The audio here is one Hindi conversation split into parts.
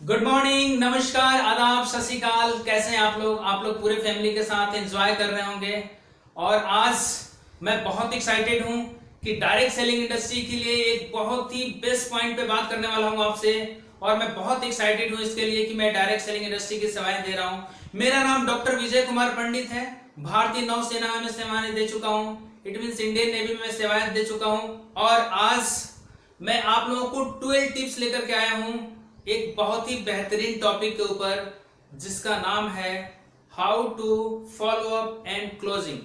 गुड मॉर्निंग, नमस्कार, आदाब, सत श्री अकाल। कैसे हैं आप लोग पूरे फैमिली के साथ एंजॉय कर रहे होंगे। और आज मैं बहुत एक्साइटेड हूं कि डायरेक्ट सेलिंग इंडस्ट्री के लिए एक बहुत ही बेस्ट पॉइंट पे बात करने वाला हूं आपसे। और मैं बहुत एक्साइटेड हूं इसके लिए कि मैं डायरेक्ट सेलिंग इंडस्ट्री की सेवाएं दे रहा हूं। मेरा नाम डॉक्टर विजय कुमार पंडित है। भारतीय नौसेना में सेवाएं दे चुका हूं। इट मीन्स इंडियन नेवी में सेवाएं दे चुका हूं। और आज मैं आप लोगों को 12 टिप्स लेकर के आया हूं एक बहुत ही बेहतरीन टॉपिक के ऊपर, जिसका नाम है how to follow up and closing.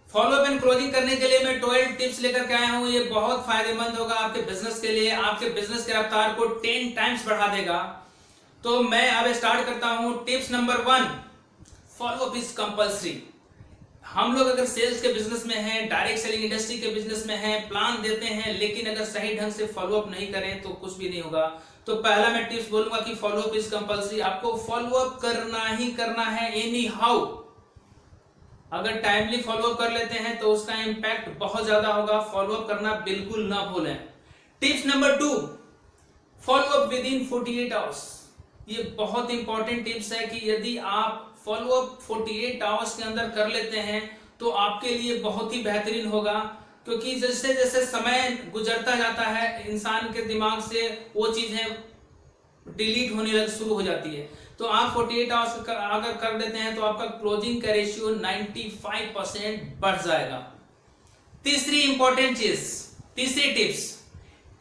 Follow up and closing करने के लिए मैं 12 टिप्स लेकर के आया हूं। ये बहुत फायदेमंद होगा आपके बिजनेस के लिए, आपके बिजनेस के रफ्तार को 10 टाइम्स बढ़ा देगा। तो मैं अब स्टार्ट करता हूं। Tips number 1, follow up is compulsory. हम लोग अगर सेल्स के बिजनेस में हैं, डायरेक्ट सेलिंग इंडस्ट्री के बिजनेस में हैं, प्लान देते हैं, लेकिन अगर सही ढंग से फॉलो अप नहीं करें तो कुछ भी नहीं होगा। तो पहला मैं टिप्स बोलूंगा कि फॉलो अप इज कंपल्सरी। आपको फॉलो अप करना ही करना है एनी हाउ। अगर टाइमली फॉलो अप कर लेते हैं तो उसका इंपैक्ट बहुत ज्यादा होगा। फॉलो अप करना बिल्कुल ना भूलें। Tips number 2, follow up with in 48 hours. ये बहुत इंपॉर्टेंट टिप्स है कि यदि आप फॉलो अप 48 आवर्स के अंदर कर लेते हैं तो आपके लिए बहुत ही बेहतरीन होगा। क्योंकि जैसे जैसे समय गुजरता जाता है इंसान के दिमाग से वो चीजें डिलीट होने शुरू हो जाती है। तो आप 48 आवर्स अगर कर देते हैं तो आपका क्लोजिंग का रेशियो 95% बढ़ जाएगा। तीसरी इंपॉर्टेंट चीज, तीसरी tips,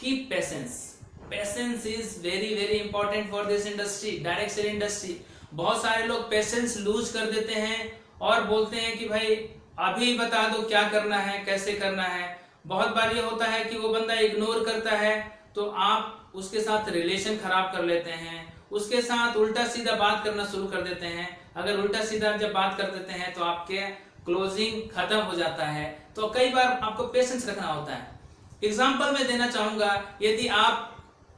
keep patience. Patience is very very important for this industry, direct sale industry. बहुत सारे लोग पेशेंस लूज कर देते हैं और बोलते हैं कि भाई अभी बता दो क्या करना है, कैसे करना है। बहुत बार ये होता है कि वो बंदा इग्नोर करता है तो आप उसके साथ रिलेशन खराब कर लेते हैं, उसके साथ उल्टा सीधा बात करना शुरू कर देते हैं। अगर उल्टा सीधा जब बात कर देते हैं तो आपके क्लोजिंग खत्म हो जाता है। तो कई बार आपको पेशेंस रखना होता है। एग्जाम्पल मैं देना चाहूंगा, यदि आप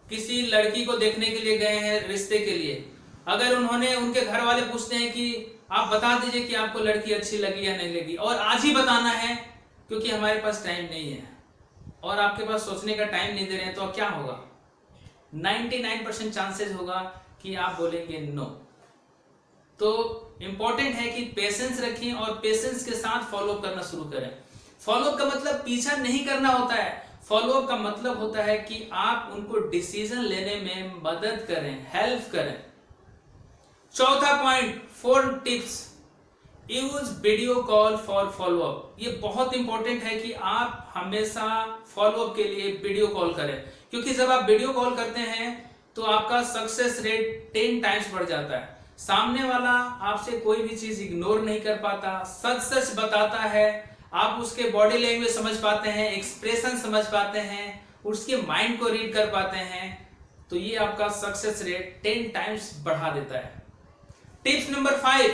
किसी लड़की को देखने के लिए गए हैं रिश्ते के लिए, अगर उनके घर वाले पूछते हैं कि आप बता दीजिए कि आपको लड़की अच्छी लगी या नहीं लगी, और आज ही बताना है क्योंकि हमारे पास टाइम नहीं है, और आपके पास सोचने का टाइम नहीं दे रहे हैं, तो क्या होगा? 99% चांसेस होगा कि आप बोलेंगे नो। तो इंपॉर्टेंट है कि पेशेंस रखें और पेशेंस के साथ फॉलो अप करना शुरू करें। फॉलो अप का मतलब पीछा नहीं करना होता है। फॉलो अप का मतलब होता है कि आप उनको डिसीजन लेने में मदद करें, हेल्प करें। चौथा point, 4 tips, use video call for follow up. ये बहुत इंपॉर्टेंट है कि आप हमेशा फॉलो अप के लिए वीडियो कॉल करें, क्योंकि जब आप वीडियो कॉल करते हैं तो आपका सक्सेस रेट 10 टाइम्स बढ़ जाता है। सामने वाला आपसे कोई भी चीज इग्नोर नहीं कर पाता, सच सच बताता है। आप उसके बॉडी लैंग्वेज समझ पाते हैं, एक्सप्रेशन समझ पाते हैं, उसके माइंड को रीड कर पाते हैं। तो ये आपका सक्सेस रेट 10 टाइम्स बढ़ा देता है। Tips number 5,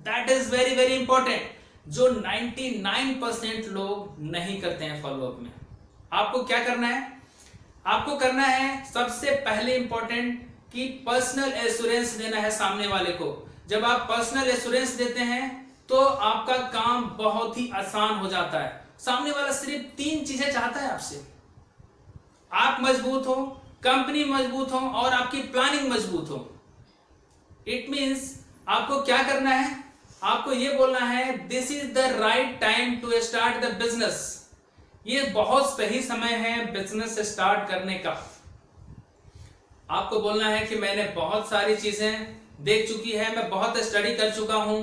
that is very very important, जो 99% लोग नहीं करते हैं फॉलो अप में। आपको क्या करना है? आपको करना है सबसे पहले इंपॉर्टेंट कि पर्सनल एश्योरेंस देना है सामने वाले को। जब आप पर्सनल एश्योरेंस देते हैं तो आपका काम बहुत ही आसान हो जाता है। सामने वाला सिर्फ 3 चीजें चाहता है आपसे। आप मजबूत हो, कंपनी मजबूत हो और आपकी प्लानिंग मजबूत हो। इट मींस आपको क्या करना है? आपको यह बोलना है this is the right time to start the business. ये बहुत सही समय है बिजनेस स्टार्ट करने का। आपको बोलना है कि मैंने बहुत सारी चीजें देख चुकी है, मैं बहुत स्टडी कर चुका हूं,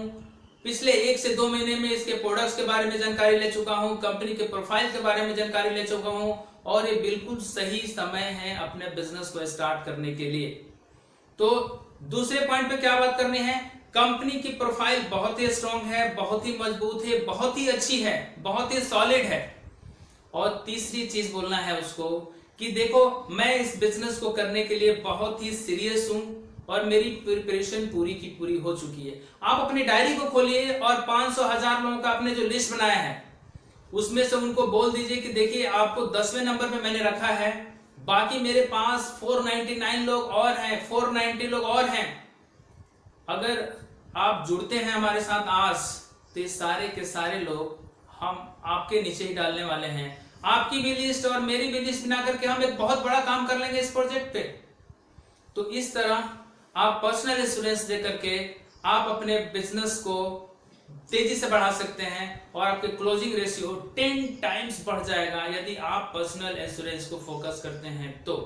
पिछले 1 से 2 महीने में इसके प्रोडक्ट्स के बारे में जानकारी ले चुका हूं, कंपनी के प्रोफाइल के बारे में जानकारी ले चुका हूं, और ये बिल्कुल सही समय है अपने बिजनेस को स्टार्ट करने के लिए। तो दूसरे पॉइंट पे क्या बात करनी है? कंपनी की प्रोफाइल बहुत ही स्ट्रांग है, बहुत ही मजबूत है, बहुत ही अच्छी है, बहुत ही सॉलिड है। और तीसरी चीज बोलना है उसको कि देखो मैं इस बिजनेस को करने के लिए बहुत ही सीरियस हूं और मेरी प्रिपरेशन पूरी की पूरी हो चुकी है। आप अपनी डायरी को खोलिए और 500,000 लोगों का आपने जो लिस्ट बनाया है उसमें से उनको बोल दीजिए कि देखिए आपको 10वें नंबर पे मैंने रखा है, बाकी मेरे पास 499 लोग और हैं, 490 लोग और हैं। अगर आप जुड़ते हैं हमारे साथ आज, तो ये सारे के सारे लोग हम आपके नीचे ही डालने वाले हैं। आपकी भी लिस्ट और मेरी भी लिस्ट बना करके हम एक बहुत बड़ा काम कर लेंगे इस प्रोजेक्ट पे। तो इस तरह आप पर्सनल इंश्योरेंस दे करके आप अपने बिजनेस को तेजी से बढ़ा सकते हैं और आपके क्लोजिंग रेशियो 10 टाइम्स बढ़ जाएगा यदि आप पर्सनल इंश्योरेंस को फोकस करते हैं तो।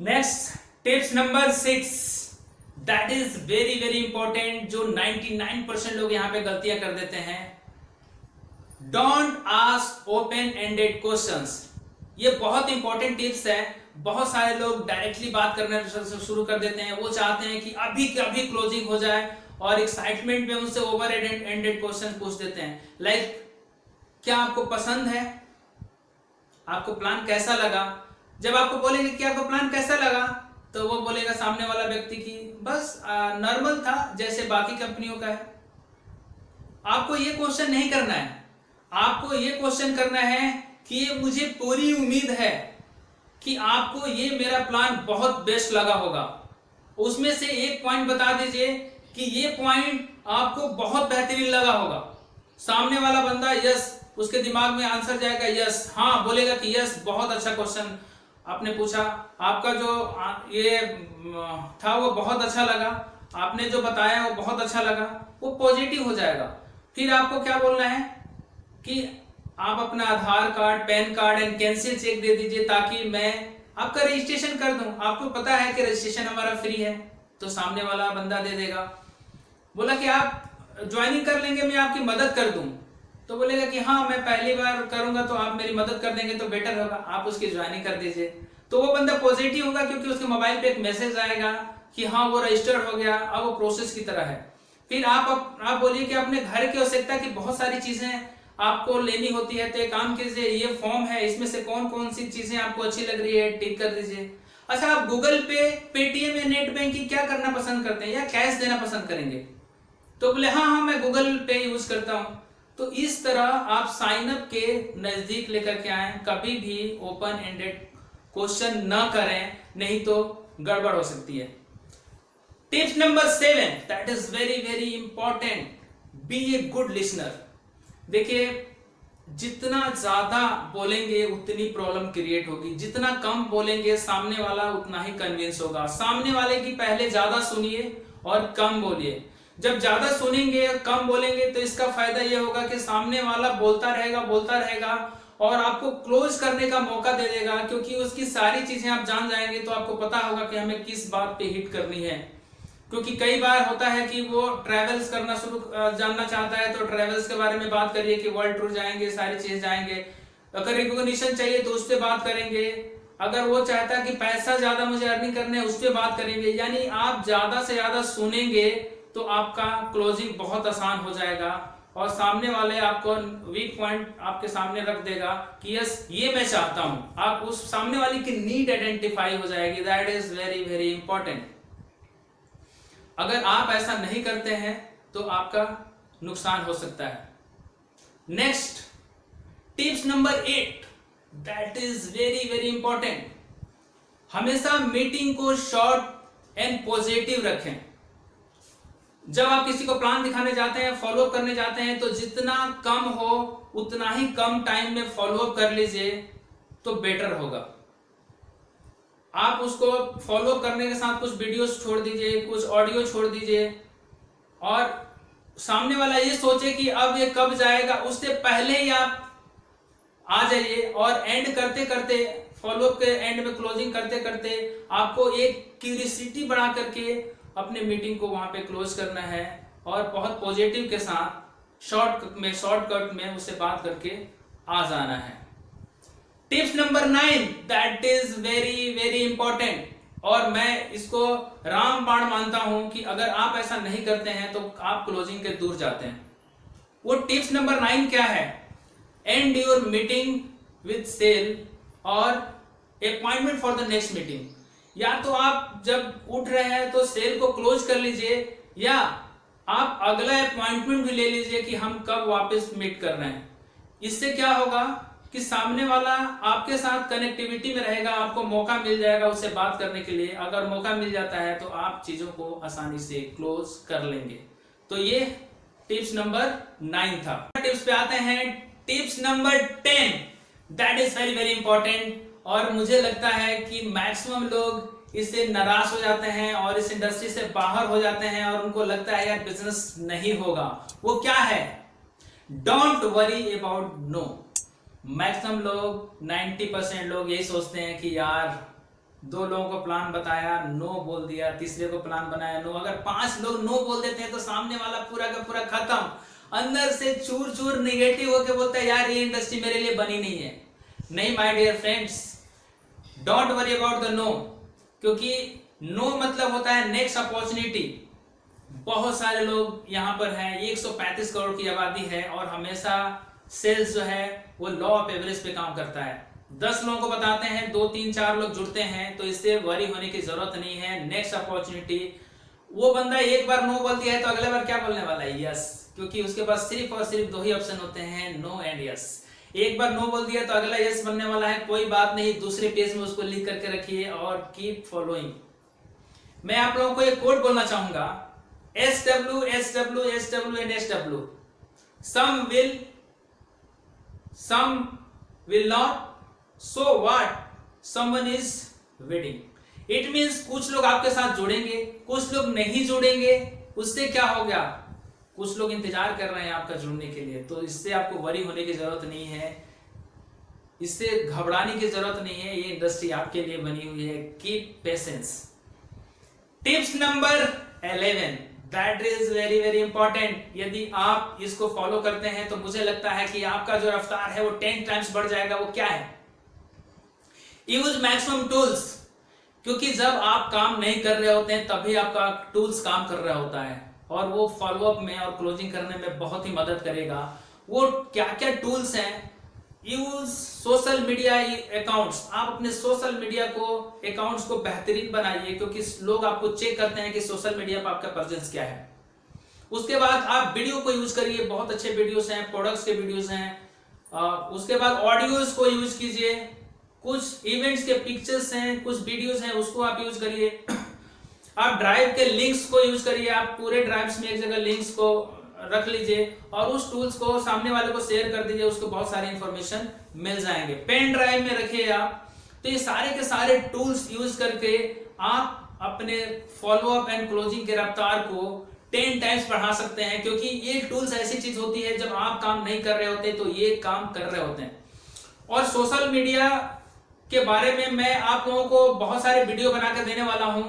Next tips number 6, that is very very important, जो 99% लोग यहां पे गलतियां कर देते हैं। Don't ask open ended questions. ये बहुत इंपॉर्टेंट टिप्स है। बहुत सारे लोग डायरेक्टली बात करना शुरू कर देते हैं, वो चाहते हैं कि अभी के अभी क्लोजिंग हो जाए और एक्साइटमेंट में उनसे ओवर एंडेड क्वेश्चन पूछ देते हैं। लाइक क्या आपको पसंद है, आपको प्लान कैसा लगा। जब आपको बोलेंगे कि आपको प्लान कैसा लगा, तो वो बोलेगा सामने वाला व्यक्ति की बस नॉर्मल था जैसे बाकी कंपनियों का है। आपको ये क्वेश्चन नहीं करना है, आपको ये क्वेश्चन करना है कि ये मुझे पूरी उम्मीद है कि आपको ये मेरा प्लान बहुत बेस्ट लगा होगा। उसमें से एक पॉइंट बता दीजिए कि ये पॉइंट आपको बहुत बेहतरीन लगा होगा। सामने वाला बंदा यस, उसके दिमाग में आंसर जाएगा यस, हाँ बोलेगा कि यस बहुत अच्छा क्वेश्चन आपने पूछा, आपका जो ये था वो बहुत अच्छा लगा, आपने जो बताया वो बहुत अच्छा लगा, वो पॉजिटिव हो जाएगा। फिर आपको क्या बोलना है कि आप अपना Aadhaar card, PAN card and cancel cheque दे दीजिए ताकि मैं आपका रजिस्ट्रेशन कर दूं। आपको पता है कि रजिस्ट्रेशन हमारा फ्री है, तो सामने वाला बंदा दे देगा। बोला कि आप ज्वाइनिंग कर लेंगे, मैं आपकी मदद कर दूं, तो बोलेगा कि हाँ मैं पहली बार करूंगा तो आप मेरी मदद कर देंगे तो बेटर होगा, आप उसकी ज्वाइनिंग कर दीजिए। तो वो बंदा पॉजिटिव होगा क्योंकि उसके मोबाइल पे एक मैसेज आएगा कि हाँ वो रजिस्टर्ड हो गया, अब वो प्रोसेस की तरह है। फिर आप बोलिए कि अपने घर की आवश्यकता की बहुत सारी चीजें आपको लेनी होती है, तो एक काम कीजिए, ये फॉर्म है, इसमें से कौन कौन सी चीजें आपको अच्छी लग रही है टिक कर दीजिए। अच्छा, आप गूगल पे, पेटीएम या नेट बैंकिंग क्या करना पसंद करते हैं या कैश देना पसंद करेंगे, तो बोले हाँ मैं गूगल पे यूज करता हूं। तो इस तरह आप साइन अप के नजदीक लेकर के आए, कभी भी ओपन एंडेड क्वेश्चन न करें, नहीं तो गड़बड़ हो सकती है। Tips number 7, that is very very important, be a good listener. देखिए जितना ज्यादा बोलेंगे उतनी प्रॉब्लम क्रिएट होगी, जितना कम बोलेंगे सामने वाला उतना ही कन्विंस होगा। सामने वाले की पहले ज्यादा सुनिए और कम बोलिए। जब ज्यादा सुनेंगे कम बोलेंगे तो इसका फायदा यह होगा कि सामने वाला बोलता रहेगा और आपको क्लोज करने का मौका दे देगा, क्योंकि उसकी सारी चीजें आप जान जाएंगे तो आपको पता होगा कि हमें किस बात पे हिट करनी है। क्योंकि कई बार होता है कि वो ट्रेवल्स करना जानना चाहता है तो ट्रेवल्स के बारे में बात करिए कि वर्ल्ड टूर जाएंगे, सारी चीज जाएंगे। अगर रिकॉग्निशन चाहिए तो उस पर बात करेंगे। अगर वो चाहता है कि पैसा ज्यादा मुझे अर्निंग करने है, उस पर बात करेंगे। यानी आप ज्यादा से ज्यादा सुनेंगे तो आपका क्लोजिंग बहुत आसान हो जाएगा और सामने वाले आपको वीक पॉइंट आपके सामने रख देगा कि यस ये मैं चाहता हूं। आप उस सामने वाले की नीड आइडेंटिफाई हो जाएगी। That is very very important. अगर आप ऐसा नहीं करते हैं तो आपका नुकसान हो सकता है। Next tips number 8, that is very very important, हमेशा मीटिंग को शॉर्ट एंड पॉजिटिव रखें। जब आप किसी को प्लान दिखाने जाते हैं, फॉलो अप करने जाते हैं, तो जितना कम हो उतना ही कम टाइम में फॉलो अप कर लीजिए तो बेटर होगा। आप उसको फॉलो करने के साथ कुछ वीडियोस छोड़ दीजिए, कुछ ऑडियो छोड़ दीजिए और सामने वाला ये सोचे कि अब ये कब जाएगा, उससे पहले ही आप आ जाइए। और एंड करते करते, फॉलो अप के एंड में क्लोजिंग करते करते आपको एक क्यूरियोसिटी बढ़ा करके अपने मीटिंग को वहां पे क्लोज करना है और बहुत पॉजिटिव के साथ शॉर्टकट में उससे बात करके आ जाना है। Tips number 9, that is very very important और मैं इसको रामबाण मानता हूं कि अगर आप ऐसा नहीं करते हैं तो आप क्लोजिंग के दूर जाते हैं। वो टिप्स नंबर 9 क्या है? And your meeting with sale और appointment for the next meeting. या तो आप जब उठ रहे हैं तो सेल को क्लोज कर लीजिए या आप अगला अपॉइंटमेंट भी ले लीजिए कि हम कब वापस मीट कर रहे हैं। इससे क्या होगा कि सामने वाला आपके साथ कनेक्टिविटी में रहेगा, आपको मौका मिल जाएगा उससे बात करने के लिए। अगर मौका मिल जाता है तो आप चीजों को आसानी से क्लोज कर लेंगे। तो ये टिप्स नंबर 9 था। टिप्स पे आते हैं tips number 10, that is very very important और मुझे लगता है कि मैक्सिमम लोग इससे नाराज हो जाते हैं और इस इंडस्ट्री से बाहर हो जाते हैं और उनको लगता है यार बिजनेस नहीं होगा। वो क्या है? Don't worry about no. Maximum लोग 90% लोग यही सोचते हैं कि यार 2 लोगों को प्लान बताया, नो बोल दिया, तीसरे को प्लान बनाया, नो। अगर 5 लोग नो बोल देते हैं तो सामने वाला पूरा का पूरा खत्म। अंदर से चूर चूर निगेटिव होके बोलता है यार ये इंडस्ट्री मेरे लिए बनी नहीं है। नहीं my dear friends, don't worry about the no, क्योंकि नो मतलब होता है नेक्स्ट अपॉर्चुनिटी। बहुत सारे लोग यहाँ पर हैं, 135 करोड़ की आबादी है और हमेशा सेल्स जो है वो लॉ ऑफ एवरेज पे काम करता है। 10 लोगों को बताते हैं, 2 3 4 लोग जुड़ते हैं, तो इससे वरी होने की जरूरत नहीं है। नेक्स्ट अपॉर्चुनिटी, वो बंदा एक बार नो बोल दिया है तो अगले बार क्या बोलने वाला है? यस, क्योंकि उसके पास सिर्फ और सिर्फ 2 ही ऑप्शन होते हैं, नो एंड यस। एक बार नो बोल दिया तो अगला यस बनने वाला है, कोई बात नहीं, दूसरे पेज में उसको लिख करके रखिए और कीप फॉलोइंग। मैं आप लोगों को एक कोड बोलना चाहूंगा, SW SW SW and SW। some will not, so what, someone is waiting। It means कुछ लोग आपके साथ जुड़ेंगे, कुछ लोग नहीं जुड़ेंगे। उससे क्या हो गया? कुछ लोग इंतजार कर रहे हैं आपका जुड़ने के लिए। तो इससे आपको वरी होने की जरूरत नहीं है, इससे घबराने की जरूरत नहीं है। ये इंडस्ट्री आपके लिए बनी हुई है। Keep patience. Tips number 11, that is very very important. यदि आप इसको फॉलो करते हैं तो मुझे लगता है कि आपका जो रफ्तार है वो 10 टाइम्स बढ़ जाएगा। वो क्या है? Use maximum tools. क्योंकि जब आप काम नहीं कर रहे होते हैं तभी आपका टूल्स काम कर रहा होता है और वो फॉलोअप में और क्लोजिंग करने में बहुत ही मदद करेगा। वो क्या क्या टूल्स हैं? Use social media accounts. आप अपने सोशल मीडिया को अकाउंट्स को बेहतरीन बनाइए, क्योंकि लोग आपको चेक करते हैं कि सोशल मीडिया पर आपका प्रेजेंस क्या है। उसके बाद आप वीडियो को यूज करिए, बहुत अच्छे वीडियोस हैं, प्रोडक्ट्स के वीडियोस हैं। उसके बाद ऑडियोज को यूज कीजिए, कुछ इवेंट्स के पिक्चर्स हैं, कुछ वीडियोस हैं, उसको आप यूज करिए। आप ड्राइव के लिंक्स को यूज करिए, आप पूरे ड्राइव्स में एक जगह लिंक्स को रख लीजिए और उस टूल्स को सामने वाले को शेयर कर दीजिए, उसको बहुत सारी इंफॉर्मेशन मिल जाएंगे। पेन ड्राइव में रखिए आप। तो ये सारे के सारे टूल्स यूज करके आप अपने फॉलोअप एंड क्लोजिंग के रफ्तार को 10 टाइम्स बढ़ा सकते हैं, क्योंकि ये टूल्स ऐसी चीज होती है जब आप काम नहीं कर रहे होते तो ये काम कर रहे होते हैं। और सोशल मीडिया के बारे में मैं आप लोगों को बहुत सारे वीडियो बना कर देने वाला हूं,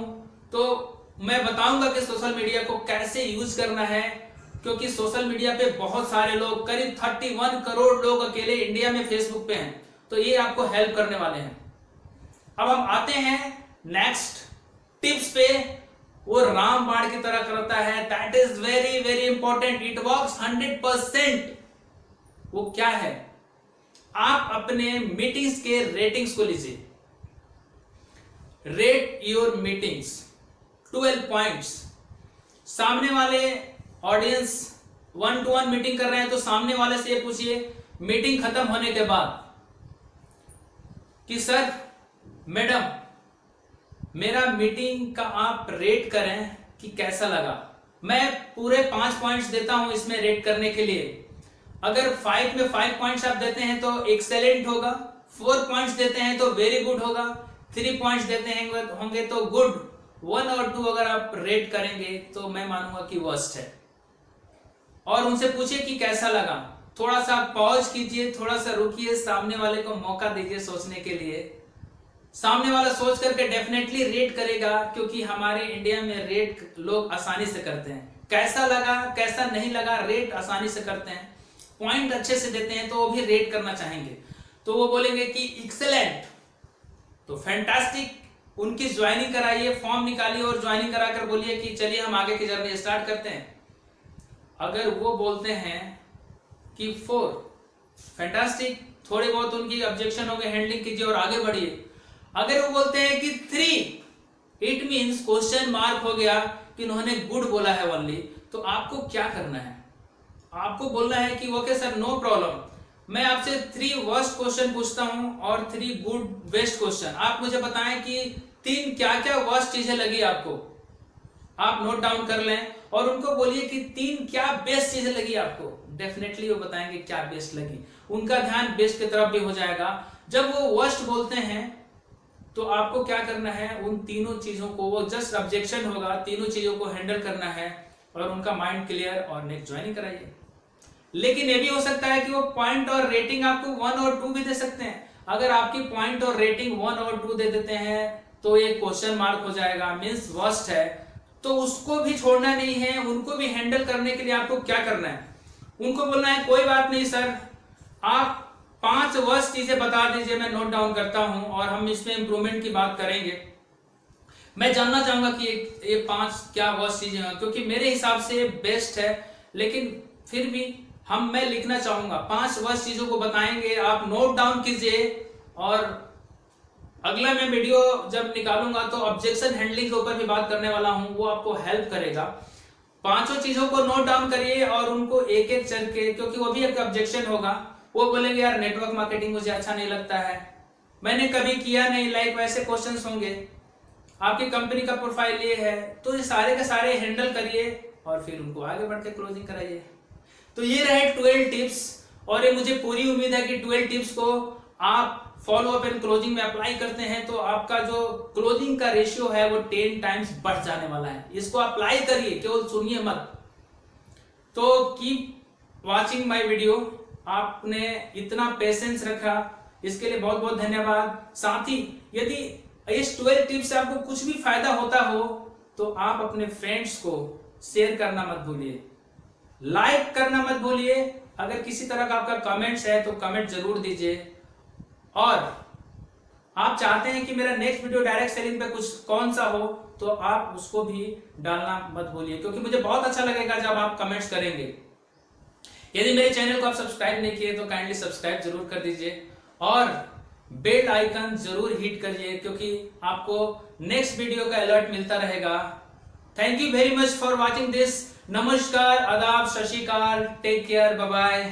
तो मैं बताऊंगा कि सोशल मीडिया को कैसे यूज करना है, क्योंकि सोशल मीडिया पे बहुत सारे लोग, करीब 31 करोड़ लोग अकेले इंडिया में फेसबुक पे हैं, तो ये आपको हेल्प करने वाले हैं। अब हम आते हैं नेक्स्ट टिप्स पे। वो रामबाण की तरह करता है, that is very very important, it works 100%। वो क्या है? आप अपने मीटिंग्स के रेटिंग्स को लीजिए। Rate your meetings 12 points. सामने वाले ऑडियंस 1-to-1 मीटिंग कर रहे हैं तो सामने वाले से ये पूछिए मीटिंग खत्म होने के बाद कि सर, मैडम, मेरा मीटिंग का आप रेट करें कि कैसा लगा। मैं पूरे 5 पॉइंट्स देता हूं इसमें रेट करने के लिए। अगर 5 में 5 पॉइंट्स आप देते हैं तो एक्सेलेंट होगा, 4 पॉइंट्स देते हैं तो वेरी गुड होगा, 3 पॉइंट्स देते हैं होंगे तो गुड, 1 और 2 अगर आप रेट करेंगे तो मैं मानूंगा कि वर्स्ट है। और उनसे पूछिए कि कैसा लगा। थोड़ा सा पॉज कीजिए, थोड़ा सा रुकिए, सामने वाले को मौका दीजिए सोचने के लिए। सामने वाला सोच करके डेफिनेटली रेट करेगा, क्योंकि हमारे इंडिया में रेट लोग आसानी से करते हैं। कैसा लगा, कैसा नहीं लगा, रेट आसानी से करते हैं। पॉइंट अच्छे से देते हैं तो वो भी रेट करना चाहेंगे, तो वो बोलेंगे कि एक्सेलेंट, तो फैंटास्टिक। उनकी ज्वाइनिंग कराइए, फॉर्म निकालिए और ज्वाइनिंग कराकर बोलिए कि चलिए हम आगे की जर्नी स्टार्ट करते हैं। अगर वो बोलते हैं कि 4, फैंटास्टिक, थोड़े बहुत उनकी ऑब्जेक्शन हो गए, हैंडलिंग कीजिए और आगे बढ़िए। अगर वो बोलते हैं कि 3, इट मींस क्वेश्चन मार्क हो गया कि उन्होंने गुड बोला है ओनली, तो आपको क्या करना है? आपको बोलना है कि ओके सर, नो प्रॉब्लम, मैं आपसे 3 वर्स्ट क्वेश्चन पूछता हूं और 3 गुड बेस्ट क्वेश्चन। आप मुझे बताएं कि 3 क्या क्या वर्स्ट चीजें लगी आपको। आप नोट डाउन कर लें और उनको बोलिए कि 3 क्या बेस्ट चीजें लगी आपको। डेफिनेटली वो बताएंगे क्या बेस्ट लगी, उनका ध्यान बेस्ट की तरफ भी हो जाएगा। जब वो वर्स्ट बोलते हैं तो आपको क्या करना है, उन तीनों चीजों को, वो जस्ट ऑब्जेक्शन होगा, तीनों चीजों को हैंडल करना है और उनका माइंड क्लियर, और नेक्स्ट ज्वाइनिंग कराइए। लेकिन ये भी हो सकता है कि वो पॉइंट और रेटिंग आपको 1 और 2 भी दे सकते हैं। अगर आपकी पॉइंट और रेटिंग 1 और 2 दे देते हैं तो ये क्वेश्चन मार्क हो जाएगा, मीन्स वर्स्ट है। तो उसको भी छोड़ना नहीं है, उनको भी हैंडल करने के लिए आपको क्या करना है, उनको बोलना है कोई बात नहीं सर, आप 5 वर्स्ट चीजें बता दीजिए, मैं नोट डाउन करता हूं और हम इसमें इंप्रूवमेंट की बात करेंगे। मैं जानना चाहूंगा कि ये 5 क्या वर्स्ट चीजें हैं, क्योंकि मेरे हिसाब से बेस्ट है, लेकिन फिर भी मैं लिखना चाहूंगा। 5 वर्स्ट चीजों को बताएंगे, आप नोट डाउन कीजिए, और अगला मैं वीडियो जब निकालूंगा तो ऑब्जेक्शन हैंडलिंग के ऊपर भी बात करने वाला हूं, वो आपको हेल्प करेगा। 5 चीजों को नोट डाउन करिए और उनको एक एक चल के, क्योंकि वो भी एक ऑब्जेक्शन होगा। वो बोलेंगे यार नेटवर्क मार्केटिंग मुझे अच्छा नहीं लगता है, मैंने कभी किया नहीं, लाइक वैसे क्वेश्चंस होंगे, आपकी कंपनी का प्रोफाइल ये है। तो ये सारे के सारे हैंडल करिए और फिर उनको आगे बढ़ के क्लोजिंग कराइए। तो ये रहे 12 टिप्स, और ये मुझे पूरी उम्मीद है कि 12 टिप्स को आप फॉलो अप एंड क्लोजिंग में अप्लाई करते हैं तो आपका जो क्लोजिंग का रेशियो है वो 10 टाइम्स बढ़ जाने वाला है। इसको अप्लाई करिए, केवल सुनिए मत। तो कीप वाचिंग माय वीडियो। आपने इतना पेशेंस रखा, इसके लिए बहुत बहुत धन्यवाद। साथ ही यदि इस 12 टिप्स से आपको कुछ भी फायदा होता हो तो आप अपने फ्रेंड्स को शेयर करना मत भूलिए, लाइक करना मत भूलिए। अगर किसी तरह का आपका कमेंट्स है तो कमेंट जरूर दीजिए, और आप चाहते हैं कि मेरा नेक्स्ट वीडियो डायरेक्ट सेलिंग पे कुछ कौन सा हो तो आप उसको भी डालना मत भूलिए, क्योंकि मुझे बहुत अच्छा लगेगा जब आप कमेंट्स करेंगे। यदि मेरे चैनल को आप सब्सक्राइब नहीं किए तो काइंडली सब्सक्राइब जरूर कर दीजिए और बेल आइकन जरूर हिट करिए, क्योंकि आपको नेक्स्ट वीडियो का अलर्ट मिलता रहेगा। Thank you very much for watching this. नमस्कार, आदाब, सत श्री अकाल, टेक केयर, बाय बाय।